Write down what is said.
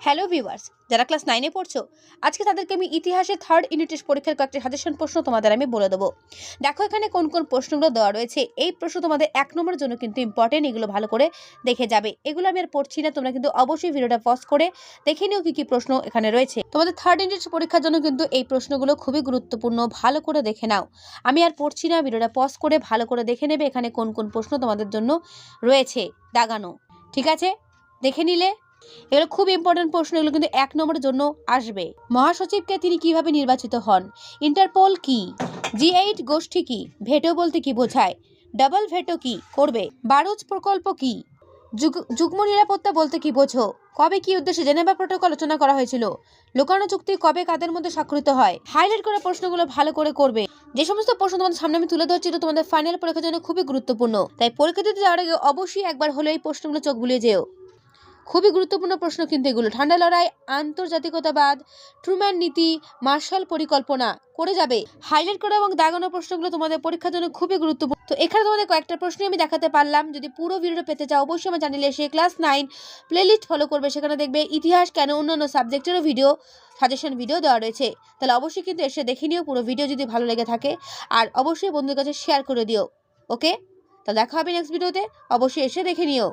Hello viewers, যারা class 9 পড়ছো, আজকে তাদেরকে আমি ইতিহাসে থার্ড ইউনিট টেস্ট পরীক্ষার কয়েকটি সাজেশন প্রশ্ন তোমাদের আমি বলে দেবো। দেখো এখানে কোন কোন প্রশ্নগুলো দেওয়া রয়েছে। এই প্রশ্ন তোমাদের 1 নম্বরের জন্য কিন্তু ইম্পর্টেন্ট, এগুলো ভালো করে দেখে যাবে। এগুলো আমি আর পড়ছি না, তোমরা কিন্তু অবশ্যই ভিডিওটা পজ করে দেখে নিও কি কি প্রশ্ন এখানে রয়েছে। তোমাদের থার্ড ইউনিট পরীক্ষার জন্য কিন্তু এই প্রশ্নগুলো খুবই গুরুত্বপূর্ণ, ভালো করে দেখে নাও। আমি আর পড়ছি না, ভিডিওটা পজ করে ভালো করে দেখে নেবে এখানে কোন কোন প্রশ্ন তোমাদের জন্য রয়েছে দাগানো। ঠিক আছে, দেখে নিলে এগুলো খুব ইম্পর্টেন্ট প্রশ্ন, এগুলো কিন্তু 1 নম্বরের জন্য আসবে। মহাসচিবকে তিনি কিভাবে নির্বাচিত হন? ইন্টারপোল কি? G8 গোষ্ঠী কি? ভেটো বলতে কি বোঝায়? ডাবল ভেটো কি করবে? বারুচ প্রকল্প কি? যুগ্ম নিরাপত্তা বলতে কি বোঝো? কবে কি উদ্দেশ্যে জেনেভা প্রটোকল আলোচনা করা হয়েছিল? লোকানো চুক্তি কবে কাদের মধ্যে স্বাক্ষরিত হয়? হাইলাইট করে প্রশ্নগুলো ভালো করে করবে। যে সমস্ত প্রশ্ন তোমাদের সামনে আমি তুলে ধরছি এটা তোমাদের ফাইনাল পরীক্ষার জন্য খুবই গুরুত্বপূর্ণ, তাই পরীক্ষা দিতে যাওয়ার আগে অবশ্যই একবার হলে এই প্রশ্নগুলো চোখ বুলিয়ে যেও। খুবই গুরুত্বপূর্ণ প্রশ্ন কিন্তু এগুলো। ঠান্ডা লড়াই, আন্তর্জাতিকতাবাদ, ট্রুম্যান নীতি, মার্শাল পরিকল্পনা করে যাবে। হাইলাইট করা এবং দাগানো প্রশ্নগুলো তোমাদের পরীক্ষার জন্য খুবই গুরুত্বপূর্ণ। তো এখানে তোমাদের কয়েকটা প্রশ্ন আমি দেখাতে পারলাম। যদি পুরো ভিডিওটা পেতে চাও অবশ্যই আমার চ্যানেলে এসে ক্লাস 9 প্লেলিস্ট ফলো করবে, সেখানে দেখবে ইতিহাস কেন অন্যান্য সাবজেক্টেরও ভিডিও সাজেশন ভিডিও দেওয়া রয়েছে। তাহলে অবশ্যই কিন্তু এসে দেখে নিও পুরো ভিডিও যদি ভালো লেগে থাকে, আর অবশ্যই বন্ধুদের কাছে শেয়ার করে দিও। ওকে, তাহলে দেখা হবে নেক্সট ভিডিওতে, অবশ্যই এসে দেখে নিও।